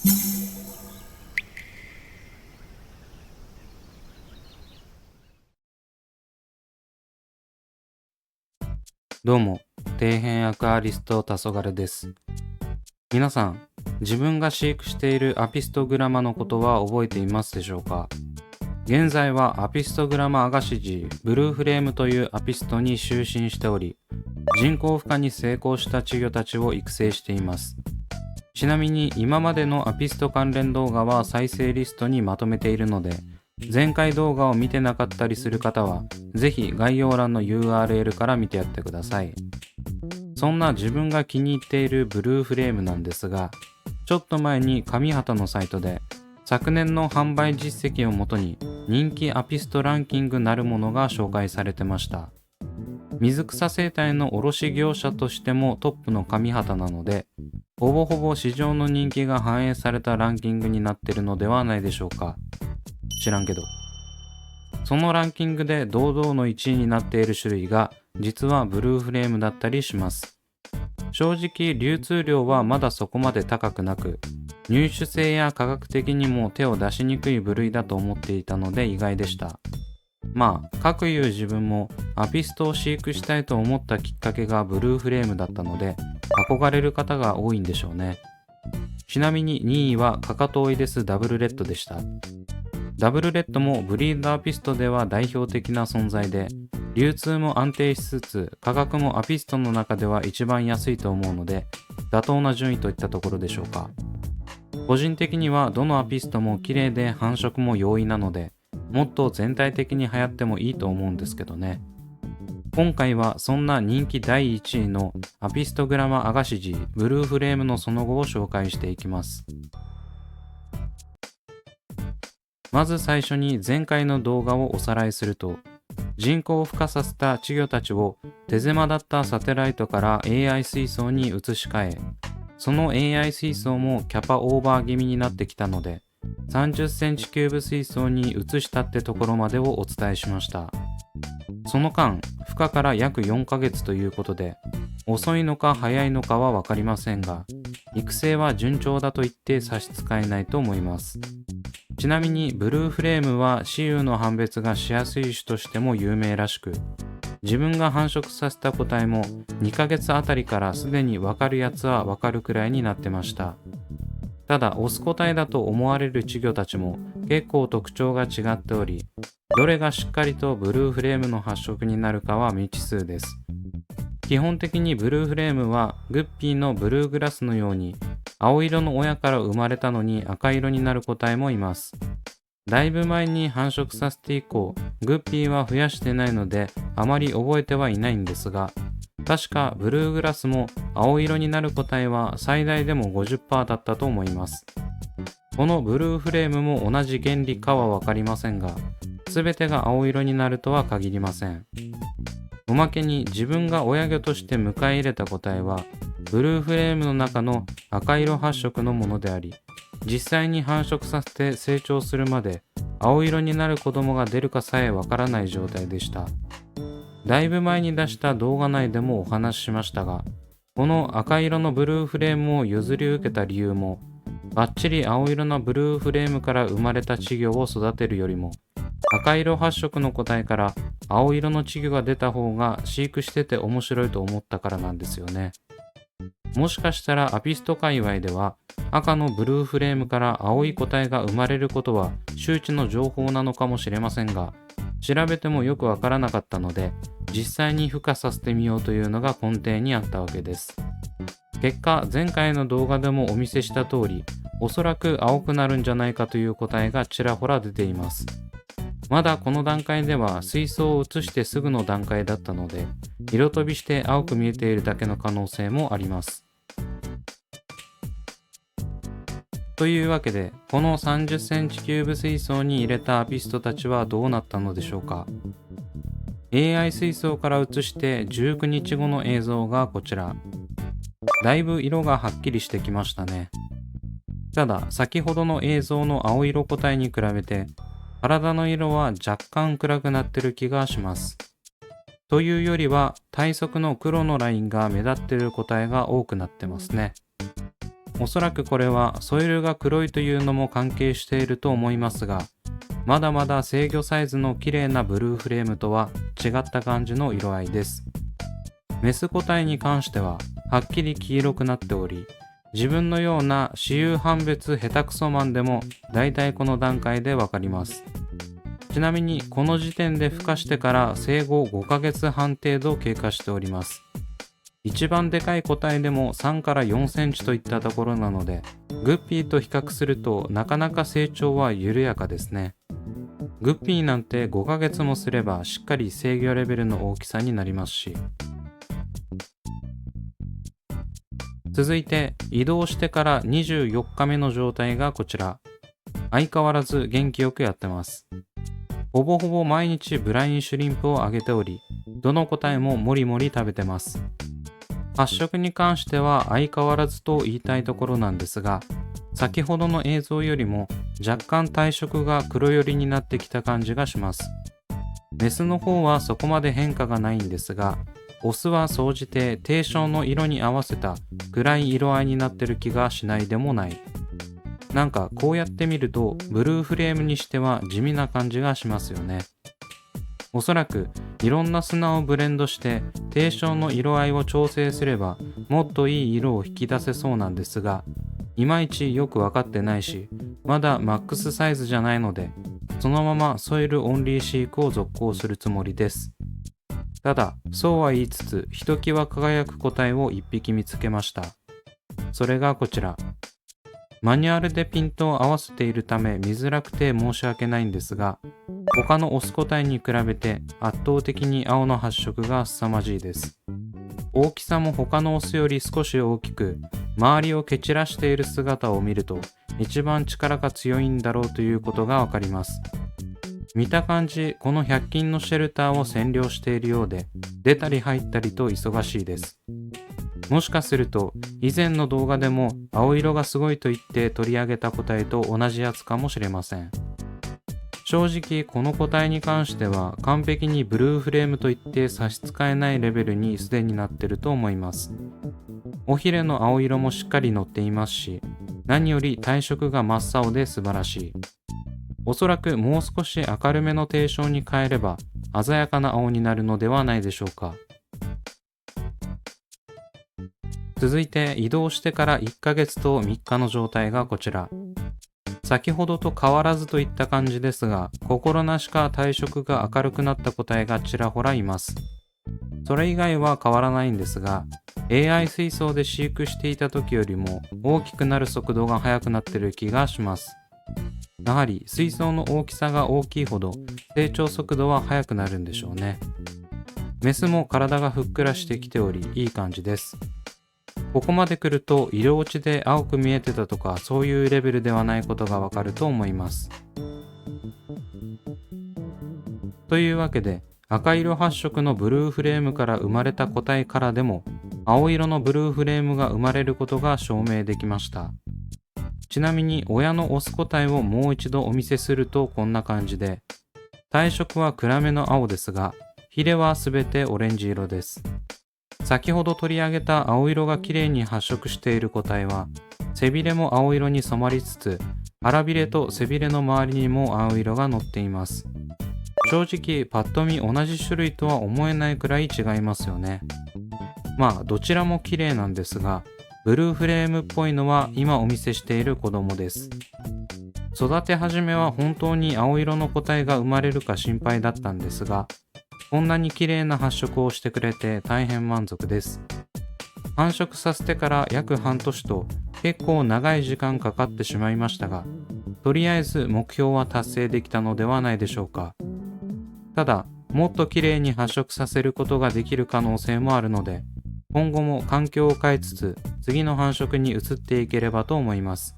どうも、底辺アクアリスト黄昏です。皆さん、自分が飼育しているアピストグラマのことは覚えていますでしょうか？現在はアピストグラマアガシジブルーフレームというアピストに就寝しており、人工孵化に成功した稚魚たちを育成しています。ちなみに今までのアピスト関連動画は再生リストにまとめているので、前回動画を見てなかったりする方は、ぜひ概要欄の URL から見てやってください。そんな自分が気に入っているブルーフレームなんですが、ちょっと前に上畑のサイトで昨年の販売実績をもとに人気アピストランキングなるものが紹介されてました。水草生態の卸業者としてもトップの上畑なので、ほぼほぼ市場の人気が反映されたランキングになっているのではないでしょうか。知らんけど。そのランキングで堂々の1位になっている種類が実はブルーフレームだったりします。正直流通量はまだそこまで高くなく、入手性や価格的にも手を出しにくい部類だと思っていたので意外でした。まあ、かくいう自分もアピストを飼育したいと思ったきっかけがブルーフレームだったので、憧れる方が多いんでしょうね。ちなみに2位はカカトオイデスダブルレッドでした。ダブルレッドもブリードアピストでは代表的な存在で、流通も安定しつつ価格もアピストの中では一番安いと思うので、妥当な順位といったところでしょうか。個人的にはどのアピストも綺麗で繁殖も容易なので、もっと全体的に流行ってもいいと思うんですけどね。今回はそんな人気第1位のアピストグラマアガシジブルーフレームのその後を紹介していきます。まず最初に前回の動画をおさらいすると、人工孵化させた稚魚たちを手狭だったサテライトから AI 水槽に移し替え、その AI 水槽もキャパオーバー気味になってきたので、30センチキューブ水槽に移したってところまでをお伝えしました。その間、孵化から約4ヶ月ということで、遅いのか早いのかはわかりませんが、育成は順調だと言って差し支えないと思います。ちなみにブルーフレームは雌雄の判別がしやすい種としても有名らしく、自分が繁殖させた個体も2ヶ月あたりからすでにわかるやつはわかるくらいになってました。ただオス個体だと思われる稚魚たちも結構特徴が違っており、どれがしっかりとブルーフレームの発色になるかは未知数です。基本的にブルーフレームはグッピーのブルーグラスのように青色の親から生まれたのに赤色になる個体もいます。だいぶ前に繁殖させて以降、グッピーは増やしてないのであまり覚えてはいないんですが、確かブルーグラスも青色になる個体は最大でも 50% だったと思います。このブルーフレームも同じ原理かはわかりませんが、全てが青色になるとは限りません。おまけに自分が親魚として迎え入れた個体はブルーフレームの中の赤色発色のものであり、実際に繁殖させて成長するまで青色になる子供が出るかさえわからない状態でした。だいぶ前に出した動画内でもお話ししましたが、この赤色のブルーフレームを譲り受けた理由も、バッチリ青色のブルーフレームから生まれた稚魚を育てるよりも、赤色発色の個体から青色の稚魚が出た方が飼育してて面白いと思ったからなんですよね。もしかしたらアピスト界隈では赤のブルーフレームから青い個体が生まれることは周知の情報なのかもしれませんが、調べてもよくわからなかったので、実際に孵化させてみようというのが根底にあったわけです。結果、前回の動画でもお見せした通り、おそらく青くなるんじゃないかという個体がちらほら出ています。まだこの段階では水槽を移してすぐの段階だったので、色飛びして青く見えているだけの可能性もあります。というわけで、この30センチキューブ水槽に入れたアピストたちはどうなったのでしょうか。AI 水槽から移して19日後の映像がこちら。だいぶ色がはっきりしてきましたね。ただ、先ほどの映像の青色個体に比べて、体の色は若干暗くなってる気がします。というよりは、体側の黒のラインが目立ってる個体が多くなってますね。おそらくこれはソイルが黒いというのも関係していると思いますが、まだまだ制御サイズの綺麗なブルーフレームとは違った感じの色合いです。メス個体に関してははっきり黄色くなっており、自分のような雌雄判別下手くそマンでもだいたいこの段階でわかります。ちなみにこの時点で孵化してから生後5ヶ月半程度経過しております。一番でかい個体でも3から4センチといったところなので、グッピーと比較するとなかなか成長は緩やかですね。グッピーなんて5ヶ月もすればしっかり制御レベルの大きさになりますし。続いて移動してから24日目の状態がこちら。相変わらず元気よくやってます。ほぼほぼ毎日ブラインシュリンプをあげており、どの個体ももりもり食べてます。発色に関しては相変わらずと言いたいところなんですが、先ほどの映像よりも若干体色が黒寄りになってきた感じがします。メスの方はそこまで変化がないんですが、オスは総じて低照の色に合わせた暗い色合いになってる気がしないでもない。なんかこうやって見るとブルーフレームにしては地味な感じがしますよね。おそらくいろんな砂をブレンドして低照の色合いを調整すればもっといい色を引き出せそうなんですが、いまいちよくわかってないし、まだマックスサイズじゃないので、そのままソイルオンリー飼育を続行するつもりです。ただ、そうは言いつつ、ひときわ輝く個体を1匹見つけました。それがこちら。マニュアルでピントを合わせているため見づらくて申し訳ないんですが、他のオス個体に比べて圧倒的に青の発色が凄まじいです。大きさも他のオスより少し大きく、周りを蹴散らしている姿を見ると一番力が強いんだろうということがわかります。見た感じ、この100均のシェルターを占領しているようで、出たり入ったりと忙しいです。もしかすると以前の動画でも青色がすごいと言って取り上げた個体と同じやつかもしれません。正直この個体に関しては完璧にブルーフレームといって差し支えないレベルにすでになってると思います。尾ひれの青色もしっかり乗っていますし、何より体色が真っ青で素晴らしい。おそらくもう少し明るめの低照に変えれば鮮やかな青になるのではないでしょうか。続いて移動してから1ヶ月と3日の状態がこちら。先ほどと変わらずといった感じですが、心なしか体色が明るくなった個体がちらほらいます。それ以外は変わらないんですが、AI 水槽で飼育していた時よりも大きくなる速度が速くなってる気がします。やはり水槽の大きさが大きいほど成長速度は速くなるんでしょうね。メスも体がふっくらしてきておりいい感じです。ここまで来ると色落ちで青く見えてたとかそういうレベルではないことがわかると思います。というわけで赤色発色のブルーフレームから生まれた個体からでも青色のブルーフレームが生まれることが証明できました。ちなみに親のオス個体をもう一度お見せするとこんな感じで、体色は暗めの青ですが、ヒレはすべてオレンジ色です。先ほど取り上げた青色が綺麗に発色している個体は、背びれも青色に染まりつつ、腹びれと背びれの周りにも青色が乗っています。正直パッと見同じ種類とは思えないくらい違いますよね。まあどちらも綺麗なんですが、ブルーフレームっぽいのは今お見せしている子供です。育て始めは本当に青色の個体が生まれるか心配だったんですが、こんなに綺麗な発色をしてくれて大変満足です。繁殖させてから約半年と結構長い時間かかってしまいましたが、とりあえず目標は達成できたのではないでしょうか。ただ、もっと綺麗に発色させることができる可能性もあるので、今後も環境を変えつつ次の繁殖に移っていければと思います。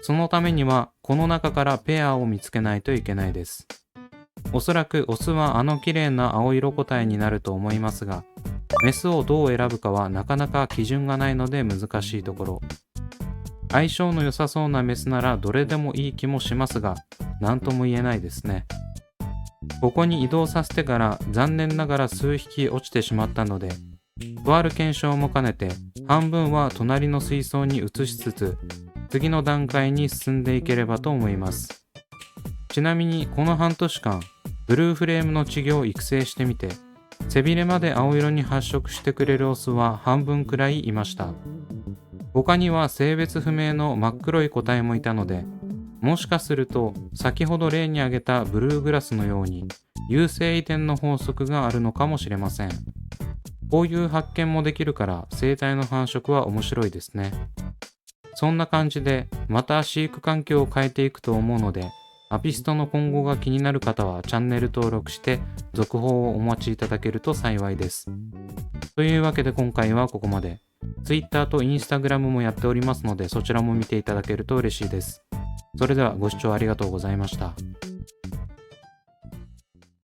そのためにはこの中からペアを見つけないといけないです。おそらくオスはあの綺麗な青色個体になると思いますが、メスをどう選ぶかはなかなか基準がないので難しいところ。相性の良さそうなメスならどれでもいい気もしますが、何とも言えないですね。ここに移動させてから残念ながら数匹落ちてしまったので、とある検証も兼ねて、半分は隣の水槽に移しつつ、次の段階に進んでいければと思います。ちなみにこの半年間、ブルーフレームの稚魚を育成してみて、背びれまで青色に発色してくれるオスは半分くらいいました。他には性別不明の真っ黒い個体もいたので、もしかすると先ほど例に挙げたブルーグラスのように有性遺伝の法則があるのかもしれません。こういう発見もできるから生態の繁殖は面白いですね。そんな感じでまた飼育環境を変えていくと思うので、アピストの今後が気になる方はチャンネル登録して続報をお待ちいただけると幸いです。というわけで今回はここまで。Twitter と Instagram もやっておりますので、そちらも見ていただけると嬉しいです。それではご視聴ありがとうございました。